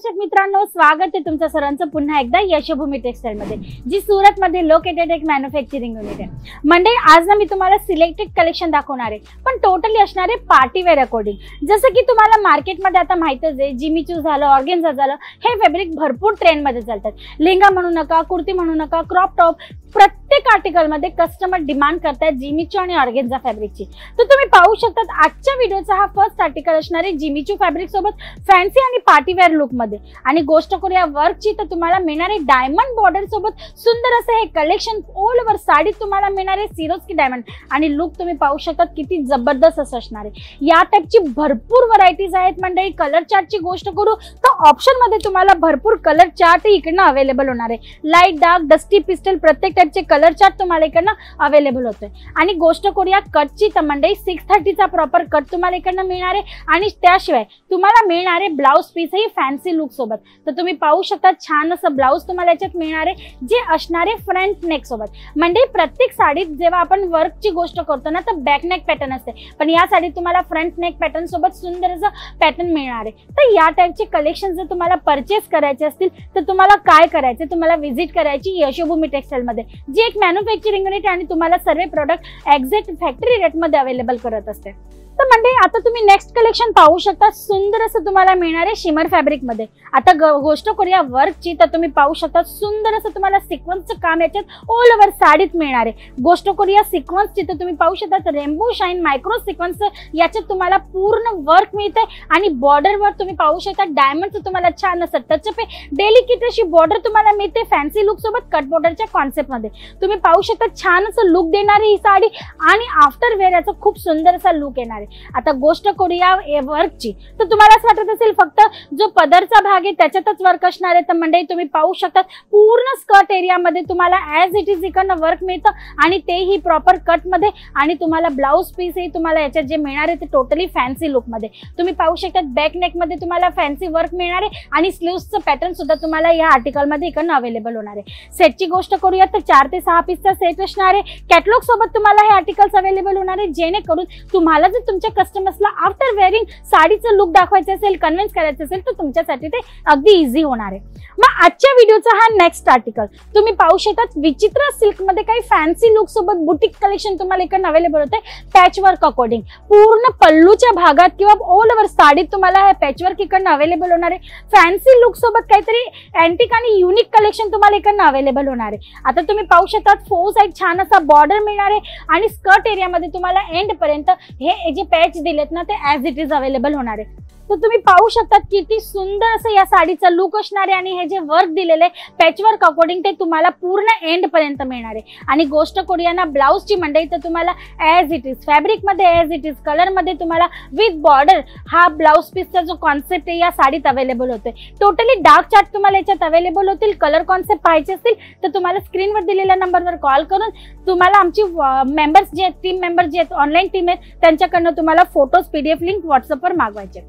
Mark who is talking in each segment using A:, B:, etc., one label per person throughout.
A: दर्शक मित्रांनो, स्वागत आहे तुमचं सर्वांचं पुन्हा एकदा यशोभूमी टेक्सटाईल मध्ये, जी सुरत मध्ये लोकेटेड एक मॅन्युफॅक्चरिंग युनिट आहे। मंडळी, आज ना मी तुम्हाला सिलेक्टेड कलेक्शन दाखवणार आहे, पण टोटली असणार आहे पार्टी वेअर अकॉर्डिंग। जसं की तुम्हाला मार्केटमध्ये आता माहितच आहे, जिमी चू झालं, ऑर्गेन्झा झालं, हे फॅब्रिक भरपूर ट्रेंड मध्ये चालतात। लेहंगा म्हणू नका, कुर्ती म्हणू नका, क्रॉप टॉप, प्रत्येक आर्टिकल मध्ये कस्टमर डिमांड करतात जिमी चू आणि ऑर्गेन्झा फॅब्रिकची। तर तुम्ही पाहू शकतात, आजच्या व्हिडिओचा हा फर्स्ट आर्टिकल असणार आहे जिमी चू फॅब्रिक सोबत फॅन्सी आणि पार्टी वेअर लुक मध्ये। आणि गोष्ट करूया वर्कची, तर तुम्हाला मिळणार आहे डायमंड बॉर्डर सोबत सुंदर असं हे कलेक्शन। ऑल ओव्हर साडीत तुम्हाला मिळणार आहे सिरोस्की डायमंड, आणि लुक तुम्ही पाहू शकतात किती जबरदस्त असं असणार आहे। या टाइपची भरपूर व्हरायटीज आहेत मंडळी। कलर चार्टची गोष्ट करू तर ऑप्शन मध्ये तुम्हाला भरपूर कलर चार्ट इकडनं अवेलेबल होणार आहे। लाईट, डार्क, डस्टी, पिस्टल प्रत्येक टाइपचे कलर चार्ट तुम्हाला इकडनं अवेलेबल होतोय। आणि गोष्ट करूया कटची, तर मंडळी 630 चा प्रॉपर कट तुम्हाला इकडनं मिळणार आहे। आणि त्याशिवाय तुम्हाला मिळणार आहे ब्लाउज पीस ही फॅन्सी लुक सोबत। तर तुम्ही पाहू शकता छान असं ब्लाउज तुम्हाला याच्यात मिळणार आहे, जे असणार आहे फ्रंट नेक सोबत। म्हणजे प्रत्येक साडीत जेव्हा आपण वर्कची गोष्ट करतो ना, तर बॅक नेक पॅटर्न असते, पण या साडीत तुम्हाला फ्रंट नेक पॅटर्न सोबत सुंदर असं पॅटर्न मिळणार आहे। तर या टाइपचे कलेक्शन जर तुम्हाला परचेस करायचे असतील तर तुम्हाला काय करायचे, तुम्हाला व्हिजिट करायची यशोभूमी टेक्सटाईल मध्ये, जी एक मॅन्युफॅक्चरिंग युनिट आणि तुम्हाला सर्व प्रोडक्ट एक्झॅक्ट फॅक्टरी रेट मध्ये अवेलेबल करत असते। तर म्हणजे आता तुम्ही नेक्स्ट कलेक्शन पाहू शकता, सुंदर असं तुम्हाला मिळणार आहे शिमर फॅब्रिक मध्ये। आता गोष्ट करूया वर्कची, तर तुम्ही पाहू शकता सुंदर असं तुम्हाला सिक्वेन्सचं काम याच्यात ऑल ओव्हर साडीत मिळणार आहे। गोष्ट करूया सिक्वेन्सची, तर तुम्ही पाहू शकता रेनबो शाईन मायक्रो सिक्वेन्स याच्यात तुम्हाला पूर्ण वर्क मिळते। आणि बॉर्डरवर तुम्ही पाहू शकता डायमंडचं तुम्हाला छान असं टचअप आहे, डेलिकेट अशी बॉर्डर तुम्हाला मिळते फॅन्सी लुक सोबत कट बॉर्डरच्या कॉन्सेप्ट मध्ये। तुम्ही पाहू शकता छान असं लुक देणारी ही साडी, आणि आफ्टर वेअर याचा खूप सुंदर असा लुक येणार आहे। आता गोष्ट करूया वर्कची, तर तुम्हाला असं वाटत असेल फक्त जो पदरचा भाग आहे त्याच्यातच वर्क असणार आहे, तर मंडळी तुम्ही पाहू शकता पूर्ण स्कर्ट एरियामध्ये तुम्हाला ऍज इट इज इकडनं वर्क मिळतं, आणि तेही प्रॉपर कट मध्ये। आणि तुम्हाला ब्लाउज पीस हे तुम्हाला याच्यात जे मिळणार आहे ते टोटली फॅन्सी लुक मध्ये। तुम्ही पाहू शकता बॅक नेक मध्ये तुम्हाला फॅन्सी वर्क मिळणार आहे, आणि स्लीव्हचं पॅटर्न सुद्धा तुम्हाला या आर्टिकल मध्ये इकडनं अवेलेबल होणार आहे। सेटची गोष्ट करूया तर 4 ते 6 पीसचा सेट असणार आहे। कॅटलॉग सोबत तुम्हाला हे आर्टिकल्स अवेलेबल होणार आहे, जेणेकरून तुम्हाला जर तुमच्या कस्टमर्सला आफ्टर वेअरिंग साडीचं लुक दाखवायचं असेल, कन्व्हिन्स करायचं असेल, तर तुमच्यासाठी ते अगदी इझी होणार आहे। मग आजच्या व्हिडिओचा हा नेक्स्ट आर्टिकल तुम्ही पाहू शकता, विचित्र सिल्क मध्ये काही फॅन्सी लुक सोबत बुटीक कलेक्शन तुम्हाला इकडे अवेलेबल होते पॅच वर्क अकॉर्डिंग। पूर्ण पल्लूच्या भागात किंवा ऑल ओव्हर साडीत तुम्हाला हे पॅच वर्क इकडनं अवेलेबल होणार आहे। फॅन्सी लुक सोबत काहीतरी अँटिक आणि युनिक कलेक्शन तुम्हाला इकडनं अवेलेबल होणार आहे। आता तुम्ही पाहू शकता 4 साइड छान असा बॉर्डर मिळणार आहे, आणि स्कर्ट एरियामध्ये तुम्हाला एंड पर्यंत हे जे पॅच दिलेत ना ते ऍज इट इज अवेलेबल होणार आहे। तर तुम्ही पाहू शकता किती सुंदर असं या साडीचा लुक असणार आहे, आणि हे जे वर्क दिलेले पॅच वर्क अकॉर्डिंग ते तुम्हाला पूर्ण एंड पर्यंत मिळणार आहे। आणि गोष्ट करूया ना ब्लाउजची मंडळी, तर तुम्हाला ऍज इट इज फॅब्रिक मध्ये, ऍज इट इज कलर मध्ये तुम्हाला विथ बॉर्डर हा ब्लाउज पीसचा जो कॉन्सेप्ट आहे या साडीत अवेलेबल होतोय। टोटली डार्क चार्ट तुम्हाला याच्यात अवेलेबल होतील। कलर कॉन्सेप्ट पाहायचे असतील तर तुम्हाला स्क्रीनवर दिलेल्या नंबरवर कॉल करून तुम्हाला आमची मेंबर्स जे आहेत, टीम मेंबर जे आहेत, ऑनलाईन टीम आहेत, त्यांच्याकडनं तुम्हाला फोटोज PDF लिंक व्हॉट्सअपवर मागवायचे।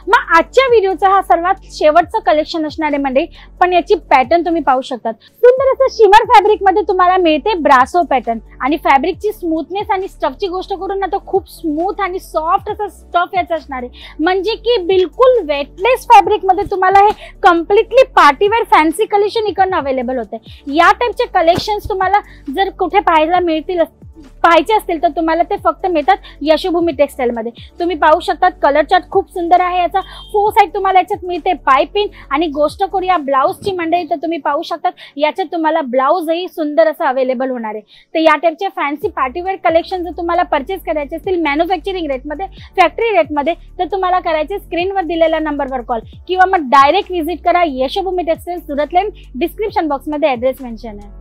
A: मग आजच्या व्हिडिओचा हा सर्वात शेवटचं कलेक्शन असणार आहे मंडळी, पण याची पॅटर्न तुम्ही पाहू शकता। सुंदर असं शिमर फॅब्रिक मध्ये तुम्हाला मिळते ब्रासो पॅटर्न, आणि फॅब्रिकची स्मूथनेस आणि स्टफची गोष्ट करून ना, तो खूप स्मूथ आणि सॉफ्ट असा स्टफ याचा असणार आहे, म्हणजे की बिलकुल वेटलेस फॅब्रिक मध्ये तुम्हाला हे कम्प्लिटली पार्टीवेअर फॅन्सी कलेक्शन इकडनं अवेलेबल होते। या टाइपचे कलेक्शन्स तुम्हाला जर कुठे पाहायला मिळतील पाहायचे असतील तर तुम्हाला ते फक्त मिळतात यशोभूमी टेक्सटाईल मध्ये। तुम्ही पाहू शकता कलर चार्ट खूप सुंदर आहे याचा। 4 साइड तुम्हाला याच्यात मिळते पाइपिंग। आणि गोष्ट करूया ब्लाउजची मंडळी, तर तुम्ही पाहू शकता याच्यात तुम्हाला ब्लाउजही सुंदर असं अवेलेबल होणार आहे। तर या टाइपचे फॅन्सी पार्टीवेअर कलेक्शन जर तुम्हाला परचेस करायचे असतील मॅन्युफॅक्चरिंग रेट मध्ये, फॅक्टरी रेट मध्ये, तर तुम्हाला करायचे स्क्रीनवर दिलेल्या नंबरवर कॉल, किंवा मग डायरेक्ट व्हिजिट करा Yashobhumi textile Surat line. Description box मध्ये ऍड्रेस मेन्शन आहे।